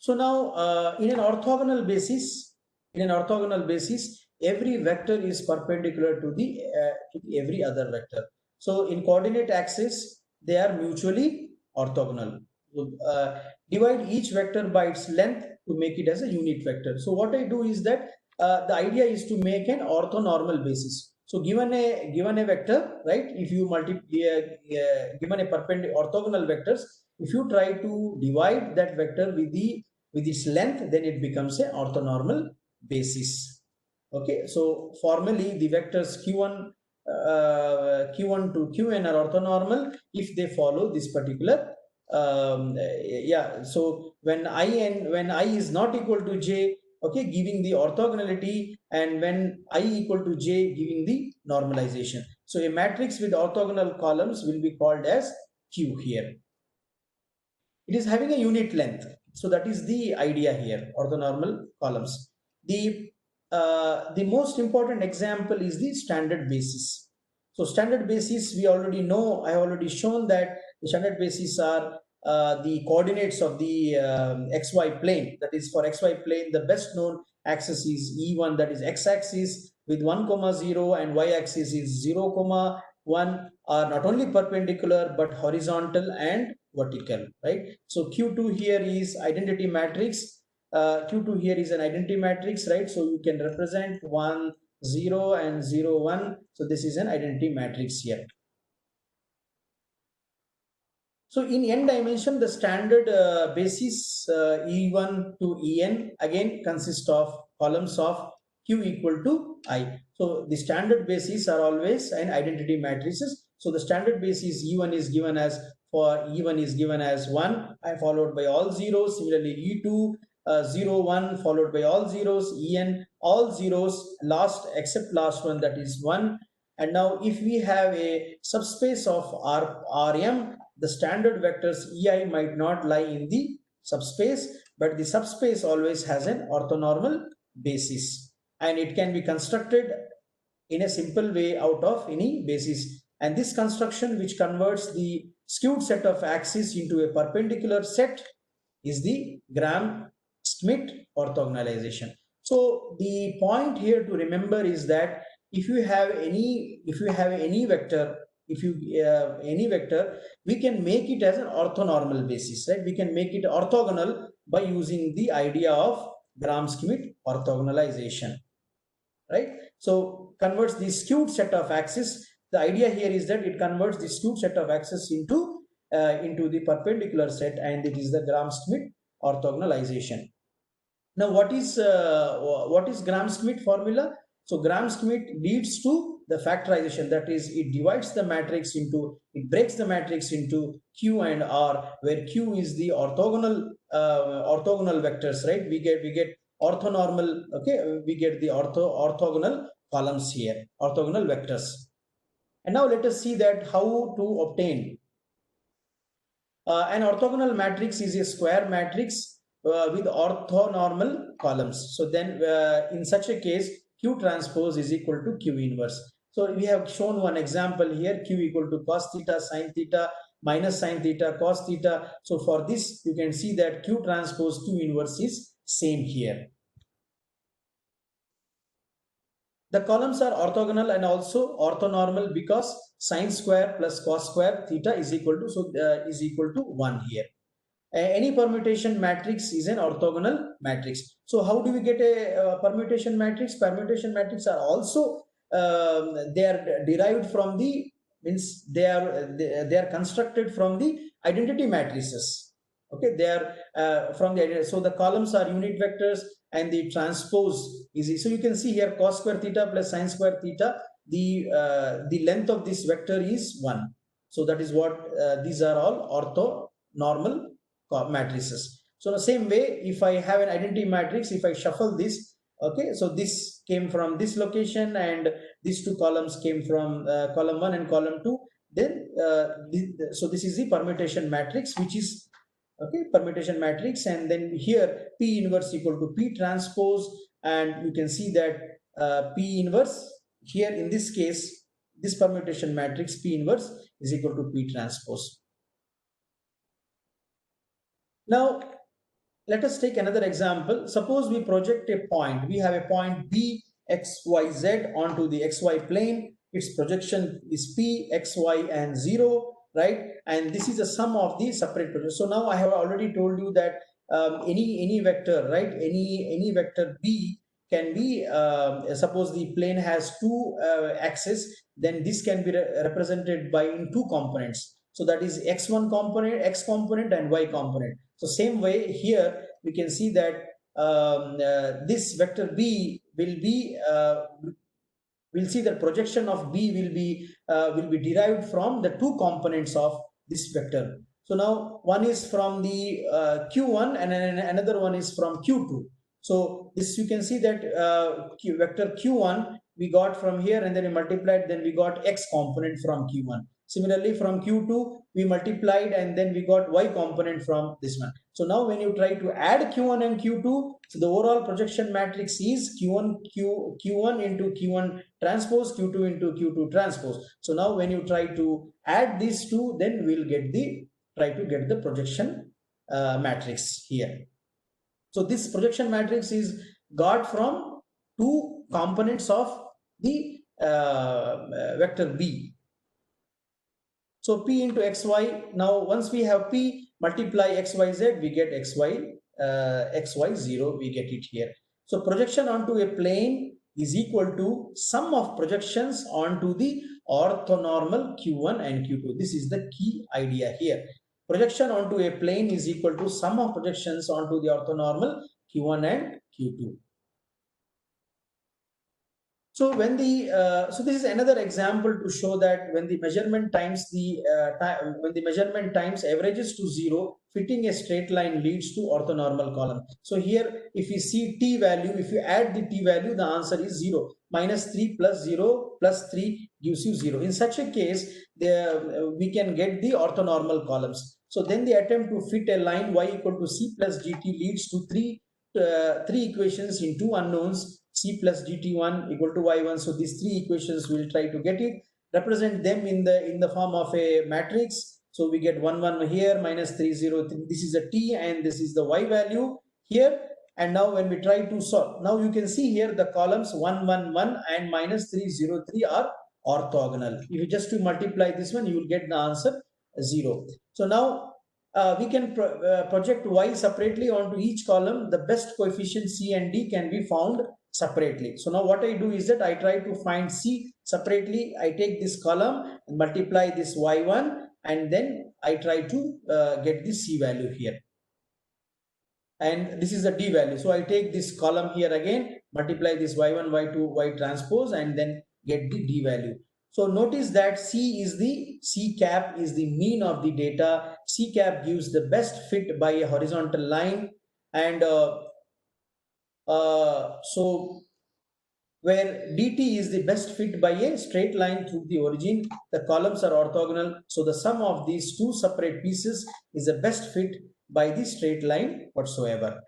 So now in an orthogonal basis, every vector is perpendicular to the every other vector. So in coordinate axis, they are mutually orthogonal. So, divide each vector by its length to make it as a unit vector. So what I do is that the idea is to make an orthonormal basis. So given a vector, right? If you given a perpendicular orthogonal vectors, if you try to divide that vector with its length, then it becomes a orthonormal basis. Okay, so formally the vectors q1 to qn are orthonormal if they follow this particular yeah. So when I is not equal to j, okay, giving the orthogonality, and when I equal to j, giving the normalization. So a matrix with orthogonal columns will be called as q here. It is having a unit length. So that is the idea here, orthonormal columns. The most important example is the standard basis. So standard basis, we already know, I have already shown that the standard basis are the coordinates of the xy plane. That is, for xy plane, the best known axis is E1, that is x-axis with 1, 0, and y-axis is 0, 1, are not only perpendicular but horizontal and vertical, right? So Q2 here is identity matrix. Q2 here is an identity matrix, right? So you can represent 1, 0 and 0, 1. So this is an identity matrix here. So in n dimension, the standard basis E1 to En again consists of columns of Q equal to I. So the standard basis are always an identity matrices. So the standard basis E1 is given as, for E1 is given as 1 and followed by all zeros. Similarly E2 0, 1 followed by all zeros. En all zeros, last except last one, that is 1. And now if we have a subspace of Rm, the standard vectors Ei might not lie in the subspace, but the subspace always has an orthonormal basis, and it can be constructed in a simple way out of any basis. And this construction, which converts the skewed set of axes into a perpendicular set, is the Gram-Schmidt orthogonalization. So the point here to remember is that if you have any vector, we can make it as an orthonormal basis, right? We can make it orthogonal by using the idea of Gram-Schmidt orthogonalization, right? So converts the skewed set of axes. The idea here is that it converts the skewed set of axes into the perpendicular set, and it is the Gram-Schmidt orthogonalization. Now, what is Gram-Schmidt formula? So Gram-Schmidt leads to the factorization. That is, it divides the matrix into, it breaks the matrix into Q and R, where Q is the orthogonal vectors, right? We get orthonormal. Okay, we get the orthogonal columns here, orthogonal vectors. And now let us see that how to obtain an orthogonal matrix is a square matrix with orthonormal columns. So then in such a case, Q transpose is equal to Q inverse. So we have shown one example here, Q equal to cos theta sin theta minus sin theta cos theta. So for this, you can see that Q transpose Q inverse is same here. The columns are orthogonal and also orthonormal because sine square plus cos square theta is equal to 1 here. Any permutation matrix is an orthogonal matrix. So how do we get a permutation matrix? Permutation matrix are also they are derived from the, means they are constructed from the identity matrices. Okay, they are from the, so the columns are unit vectors and the transpose is, so you can see here cos square theta plus sin square theta, the length of this vector is 1. So that is what these are all orthonormal matrices. So the same way, if I have an identity matrix, if I shuffle this, okay, so this came from this location and these two columns came from column 1 and column 2, then so this is the permutation matrix, which is, okay, permutation matrix. And then here P inverse equal to P transpose, and you can see that P inverse here in this case, this permutation matrix P inverse is equal to P transpose. Now let us take another example. Suppose we project a point. We have a point B, X, Y, Z onto the XY plane. Its projection is P, X, Y, and 0, right? And this is the sum of the separate projections. So now I have already told you that any vector, right? Any vector B can be, suppose the plane has two axes, then this can be represented by in two components. So that is x1 component, x component, and y component. So same way here we can see that this vector B will be we'll see that projection of B will be derived from the two components of this vector. So now one is from the Q1 and another one is from Q2. So this you can see that vector Q1 we got from here, and then we multiplied, then we got X component from Q1. Similarly, from Q2 we multiplied, and then we got Y component from this one. So now when you try to add Q1 and Q2, so the overall projection matrix is Q1 into Q1 transpose, Q2 into Q2 transpose. So now when you try to add these two, then we'll try to get the projection matrix here. So this projection matrix is got from two components of the vector B. So P into XY, now once we have P, multiply XYZ, we get XY0, we get it here. So projection onto a plane is equal to sum of projections onto the orthonormal Q1 and Q2. This is the key idea here. Projection onto a plane is equal to sum of projections onto the orthonormal Q1 and Q2. So when the so this is another example to show that when the measurement times averages to 0, fitting a straight line leads to orthonormal column. So here, if you see t value, if you add the t value, the answer is 0. Minus 3 plus 0 plus 3 gives you 0. In such a case, we can get the orthonormal columns. So then the attempt to fit a line y equal to c plus gt leads to three equations in two unknowns, c plus gt1 equal to y1. So these three equations we'll try to get it, represent them in the form of a matrix. So we get 1 1 here, minus 3 0 3. This is a t and this is the y value here. And now when we try to solve, now you can see here the columns 1 1 1 and minus 3 0 3 are orthogonal. If you just to multiply this one, you will get the answer 0. So now we can project y separately onto each column. The best coefficient c and d can be found separately. So now what I do is that I try to find c separately. I take this column and multiply this y1, and then I try to get the c value here. And this is the d value. So I take this column here again, multiply this y1, y2, y transpose, and then get the d value. So notice that C cap is the mean of the data. C cap gives the best fit by a horizontal line, and so where dt is the best fit by a straight line through the origin, the columns are orthogonal. So the sum of these two separate pieces is the best fit by the straight line whatsoever.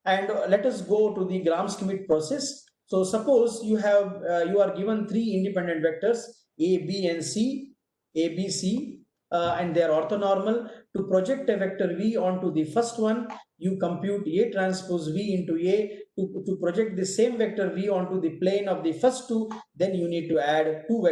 And let us go to the Gram-Schmidt process. So suppose you are given three independent vectors a, b, and c, a, b, c, and they are orthonormal. To project a vector v onto the first one, you compute a transpose v into a. To project the same vector v onto the plane of the first two, then you need to add two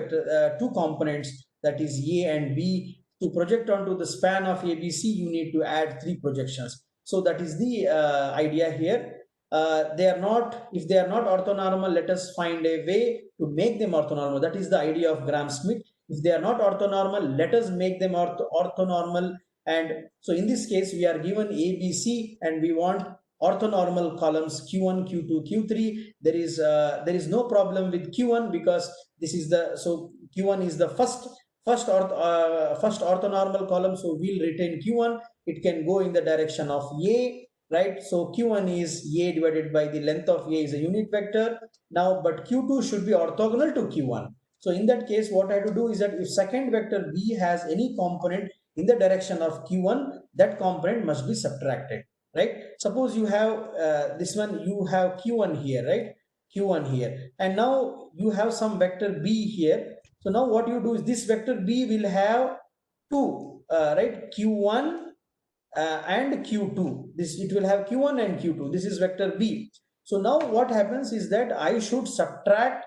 components, that is a and b. To project onto the span of ABC, you need to add three projections. So that is the idea here. If they are not orthonormal, let us find a way to make them orthonormal. That is the idea of Gram-Schmidt. If they are not orthonormal, let us make them orthonormal. And so in this case, we are given A, B, C, and we want orthonormal columns Q1, Q2, Q3. There is no problem with Q1 because this is Q1 is the first orthonormal column. So we'll retain Q1. It can go in the direction of A. Right, so Q1 is A divided by the length of A is a unit vector. Now, but Q2 should be orthogonal to Q1. So in that case, what I have to do is that if second vector B has any component in the direction of Q1, that component must be subtracted. Right? Suppose you have this one, you have Q1 here, right? Q1 here, and now you have some vector B here. So now what you do is this vector B will have two, right? Q1 and q2. This, it will have q1 and q2. This is vector b. So now what happens is that I should subtract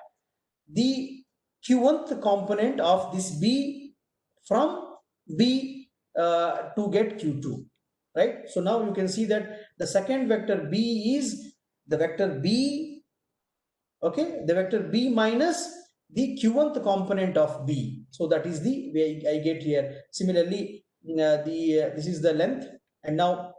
the q1th component of this b from b to get q2, right? So now you can see that the second vector b is the vector b, okay, the vector b minus the q1th component of b. So that is the way I get here. Similarly, this is the length, and now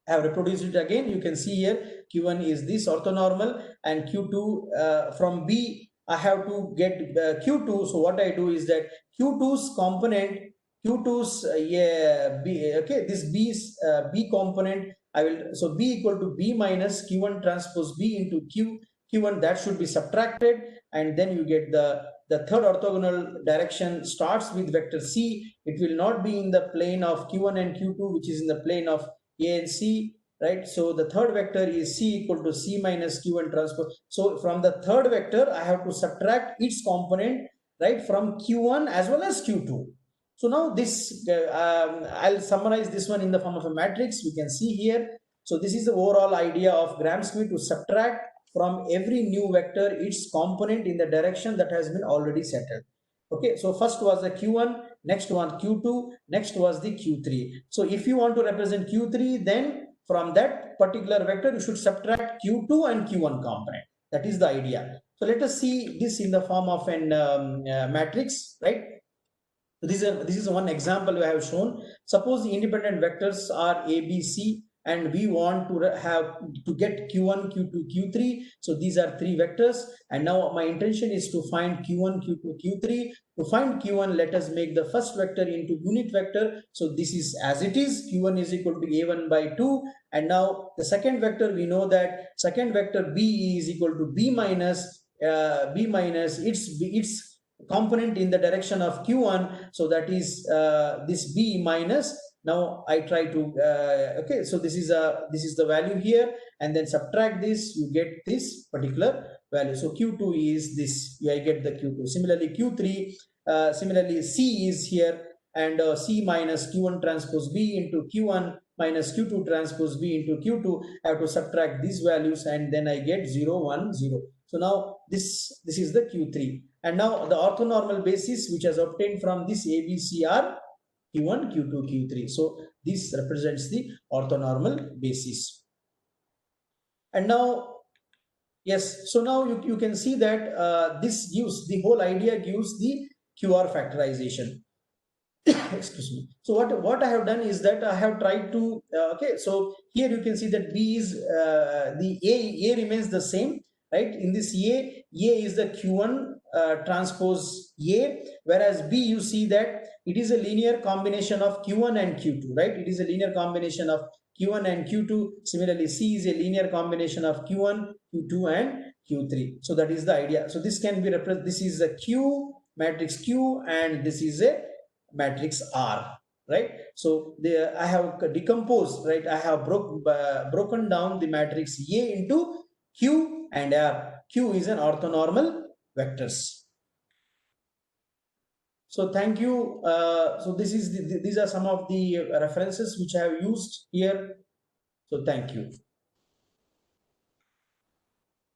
I have reproduced it again. You can see here q1 is this orthonormal, and q2 from b I have to get q2. So what I do is that q2's component, q2's b, okay, this b's b component I will, so b equal to b minus q1 transpose b into q1, that should be subtracted, and then you get the third orthogonal direction starts with vector c. It will not be in the plane of q1 and q2, which is in the plane of a and c, right? So the third vector is c equal to c minus q1 transpose. So from the third vector I have to subtract its component, right, from q1 as well as q2. So now this I'll summarize this one in the form of a matrix. We can see here. So this is the overall idea of Gram-Schmidt, to subtract from every new vector its component in the direction that has been already settled. Okay, so first was the q1, next one q2, next was the q3. So if you want to represent q3, then from that particular vector you should subtract q2 and q1 component. That is the idea. So let us see this in the form of an matrix, right? So this is one example I have shown. Suppose the independent vectors are a, b, c, and we want to have to get q1, q2, q3. So these are three vectors, and now my intention is to find q1, q2, q3. To find q1, let us make the first vector into unit vector. So this is as it is, q1 is equal to a1 by 2. And now the second vector, we know that second vector b is equal to b minus its component in the direction of q1. So that is this b minus. Now I try to okay, so this is the value here, and then subtract this, you get this particular value. So q2 is this, I get the q2. Similarly q3, similarly c is here, and c minus q1 transpose b into q1 minus q2 transpose b into q2. I have to subtract these values, and then I get 0, 1, 0. So now this is the q3, and now the orthonormal basis which has obtained from this ABC are q1, q2, q3. So this represents the orthonormal basis. And now, yes, so now you can see that this gives, the whole idea gives the QR factorization. Excuse me. So what I have done is that I have tried to okay, so here you can see that b is the a remains the same, right? In this a is the q1 transpose a, whereas b, you see that it is a linear combination of q1 and q2, right? It is a linear combination of q1 and q2. Similarly c is a linear combination of q1, q2 and q3. So that is the idea. So this can be represented, this is a q, matrix q, and this is a matrix R, right? So I have decomposed, right? I have broken down the matrix A into Q and R. Q is an orthonormal vectors. So thank you. So these are some of the references which I have used here. So thank you.